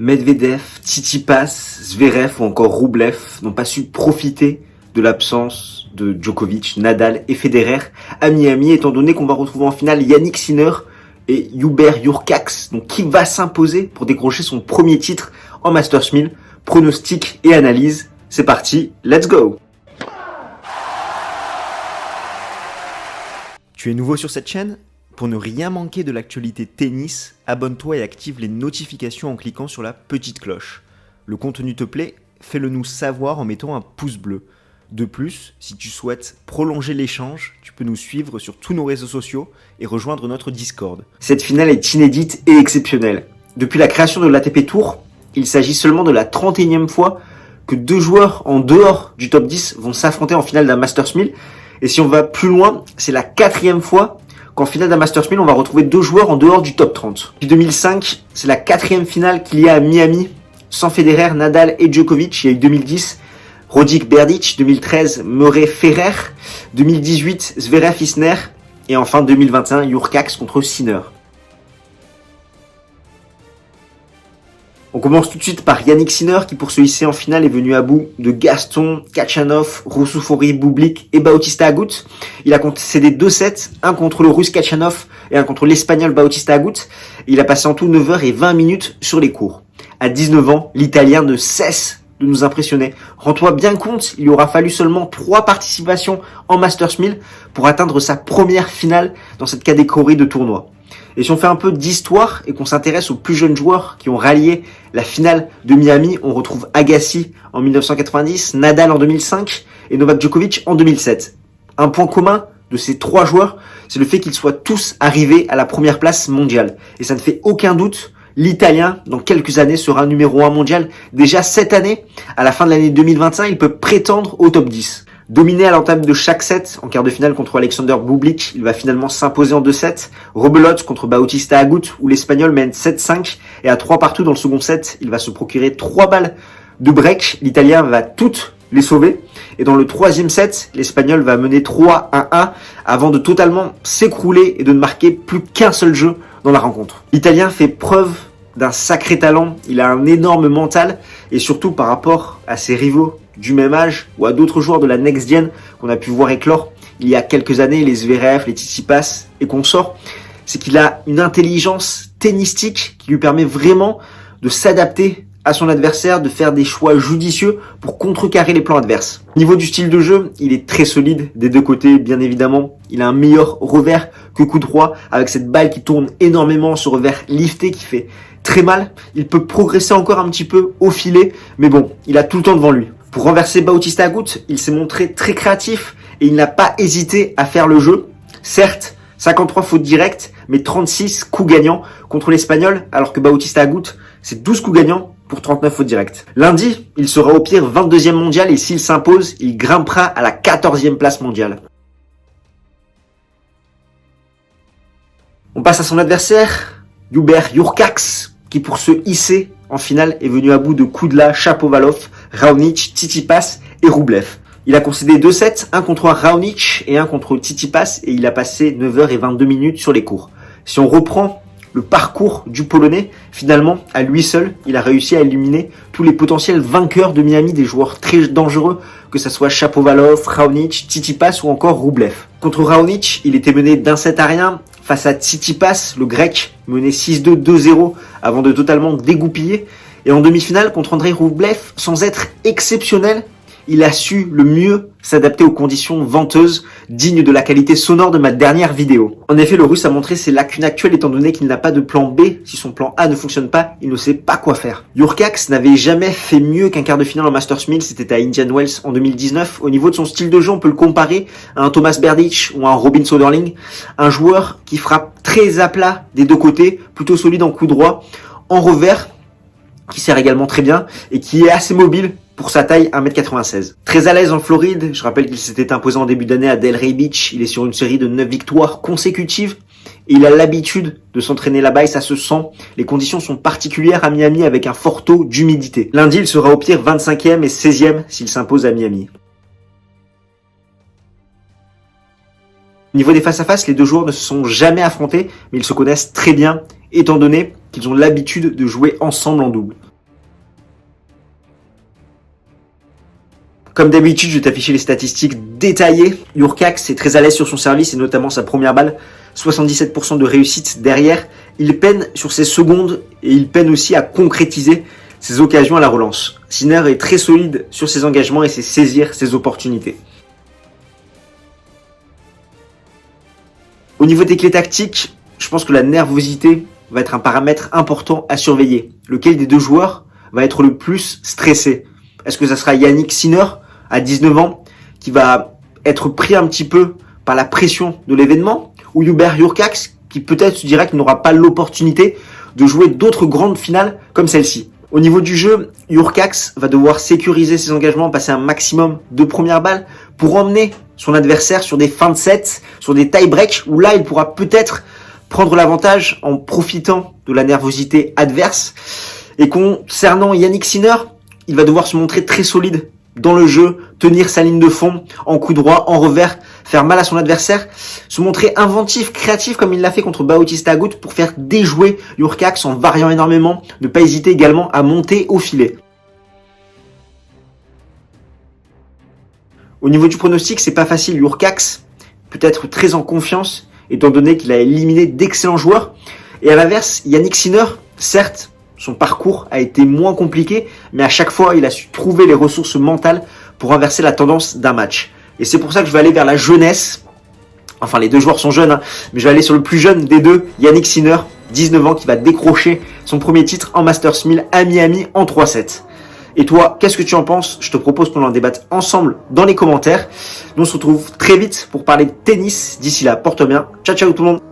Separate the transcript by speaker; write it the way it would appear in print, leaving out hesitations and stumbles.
Speaker 1: Medvedev, Tsitsipas, Zverev ou encore Rublev n'ont pas su profiter de l'absence de Djokovic, Nadal et Federer à Miami, étant donné qu'on va retrouver en finale Yannick Sinner et Hubert Hurkacz. Donc qui va s'imposer pour décrocher son premier titre en Masters 1000? Pronostic et analyse, c'est parti, let's go! Tu es nouveau sur cette chaîne? Pour ne rien manquer de l'actualité tennis, abonne-toi et active les notifications en cliquant sur la petite cloche. Le contenu te plaît? Fais-le nous savoir en mettant un pouce bleu. De plus, si tu souhaites prolonger l'échange, tu peux nous suivre sur tous nos réseaux sociaux et rejoindre notre Discord. Cette finale est inédite et exceptionnelle. Depuis la création de l'ATP Tour, il s'agit seulement de la 31e fois que deux joueurs en dehors du top 10 vont s'affronter en finale d'un Masters 1000. Et si on va plus loin, c'est la 4e fois qu'en finale d'un Masters 1000, on va retrouver deux joueurs en dehors du top 30. Depuis 2005, c'est la 4e finale qu'il y a à Miami, sans Federer, Nadal et Djokovic. Il y a eu 2010, Roddick Berdych, 2013, Murray Ferrer, 2018, Zverev Isner, et enfin 2021, Hurkacz contre Sinner. On commence tout de suite par Yannick Sinner qui pour se hisser en finale est venu à bout de Gaston, Khachanov, Roussoufouri, Bublik et Bautista Agut. Il a concédé 2 sets, un contre le Russe Khachanov et un contre l'Espagnol Bautista Agut. Il a passé en tout 9h20 sur les cours. À 19 ans, l'Italien ne cesse de nous impressionner. Rends-toi bien compte, il lui aura fallu seulement 3 participations en Masters 1000 pour atteindre sa première finale dans cette catégorie de tournoi. Et si on fait un peu d'histoire et qu'on s'intéresse aux plus jeunes joueurs qui ont rallié la finale de Miami, on retrouve Agassi en 1990, Nadal en 2005 et Novak Djokovic en 2007. Un point commun de ces 3 joueurs, c'est le fait qu'ils soient tous arrivés à la première place mondiale. Et ça ne fait aucun doute, l'Italien, dans quelques années, sera numéro 1 mondial. Déjà cette année, à la fin de l'année 2025, il peut prétendre au top 10. Dominé à l'entame de chaque set, en quart de finale contre Alexander Bublik, il va finalement s'imposer en 2 sets. Rebelote contre Bautista Agut, où l'Espagnol mène 7-5. Et à 3 partout dans le second set, il va se procurer 3 balles de break. L'Italien va toutes les sauver. Et dans le 3e set, l'Espagnol va mener 3-1-1 avant de totalement s'écrouler et de ne marquer plus qu'un seul jeu dans la rencontre. L'Italien fait preuve d'un sacré talent, il a un énorme mental et surtout par rapport à ses rivaux du même âge ou à d'autres joueurs de la Next Gen qu'on a pu voir éclore il y a quelques années, les Zverev, les Tsitsipas et consorts, c'est qu'il a une intelligence tennistique qui lui permet vraiment de s'adapter à son adversaire, de faire des choix judicieux pour contrecarrer les plans adverses. Au niveau du style de jeu, il est très solide des deux côtés, bien évidemment. Il a un meilleur revers que coup droit, avec cette balle qui tourne énormément, ce revers lifté qui fait très mal. Il peut progresser encore un petit peu au filet, mais bon, il a tout le temps devant lui. Pour renverser Bautista Agut, il s'est montré très créatif et il n'a pas hésité à faire le jeu. Certes, 53 fautes directes, mais 36 coups gagnants contre l'Espagnol, alors que Bautista Agut, c'est 12 coups gagnants pour 39 fautes directes. Lundi, il sera au pire 22e mondial et s'il s'impose, il grimpera à la 14e place mondiale. On passe à son adversaire, Hubert Hurkacz, qui pour se hisser en finale est venu à bout de Kudla, Shapovalov, Raonic, Tsitsipas et Rublev. Il a concédé 2 sets, un contre Raonic et un contre Tsitsipas et il a passé 9h22 sur les cours. Si on reprend le parcours du Polonais, finalement, à lui seul, il a réussi à éliminer tous les potentiels vainqueurs de Miami, des joueurs très dangereux, que ce soit Shapovalov, Raonic, Tsitsipas ou encore Rublev. Contre Raonic, il était mené d'un set à rien. Face à Tsitsipas, le grec menait 6-2, 2-0 avant de totalement dégoupiller. Et en demi-finale, contre Andrei Rublev, sans être exceptionnel, il a su le mieux s'adapter aux conditions venteuses, dignes de la qualité sonore de ma dernière vidéo. En effet, le Russe a montré ses lacunes actuelles étant donné qu'il n'a pas de plan B. Si son plan A ne fonctionne pas, il ne sait pas quoi faire. Hurkacz n'avait jamais fait mieux qu'un quart de finale en Masters 1000, c'était à Indian Wells en 2019. Au niveau de son style de jeu, on peut le comparer à un Thomas Berdych ou à un Robin Söderling, un joueur qui frappe très à plat des deux côtés, plutôt solide en coup droit, en revers, qui sert également très bien et qui est assez mobile pour sa taille 1m96. Très à l'aise en Floride, je rappelle qu'il s'était imposé en début d'année à Delray Beach, il est sur une série de 9 victoires consécutives et il a l'habitude de s'entraîner là-bas et ça se sent. Les conditions sont particulières à Miami avec un fort taux d'humidité. Lundi, il sera au pire 25e et 16e s'il s'impose à Miami. Au niveau des face-à-face, les deux joueurs ne se sont jamais affrontés, mais ils se connaissent très bien, étant donné qu'ils ont l'habitude de jouer ensemble en double. Comme d'habitude, je vais t'afficher les statistiques détaillées. Jurkacz est très à l'aise sur son service et notamment sa première balle. 77% de réussite derrière. Il peine sur ses secondes et il peine aussi à concrétiser ses occasions à la relance. Sinner est très solide sur ses engagements et sait saisir ses opportunités. Au niveau des clés tactiques, je pense que la nervosité va être un paramètre important à surveiller. Lequel des deux joueurs va être le plus stressé? Est-ce que ça sera Jannik Sinner à 19 ans qui va être pris un petit peu par la pression de l'événement, ou Hubert Jurkacz qui peut-être se dira qu'il n'aura pas l'opportunité de jouer d'autres grandes finales comme celle-ci? Au niveau du jeu, Jurkacz va devoir sécuriser ses engagements, passer un maximum de premières balles pour emmener son adversaire sur des fins de set, sur des tie-breaks où là il pourra peut-être prendre l'avantage en profitant de la nervosité adverse. Et concernant Jannik Sinner, il va devoir se montrer très solide dans le jeu, tenir sa ligne de fond en coup droit, en revers, faire mal à son adversaire, se montrer inventif, créatif comme il l'a fait contre Bautista Agut pour faire déjouer Jurkacz en variant énormément, ne pas hésiter également à monter au filet. Au niveau du pronostic, c'est pas facile. Jurkacz peut être très en confiance étant donné qu'il a éliminé d'excellents joueurs. Et à l'inverse, Jannik Sinner, certes, son parcours a été moins compliqué, mais à chaque fois, il a su trouver les ressources mentales pour inverser la tendance d'un match. Et c'est pour ça que je vais aller vers la jeunesse. Enfin, les deux joueurs sont jeunes, mais je vais aller sur le plus jeune des deux, Jannik Sinner, 19 ans, qui va décrocher son premier titre en Masters 1000 à Miami en 3-7. Et toi, qu'est-ce que tu en penses? Je te propose qu'on en débatte ensemble dans les commentaires. Nous, on se retrouve très vite pour parler de tennis. D'ici là, porte bien. Ciao, ciao tout le monde.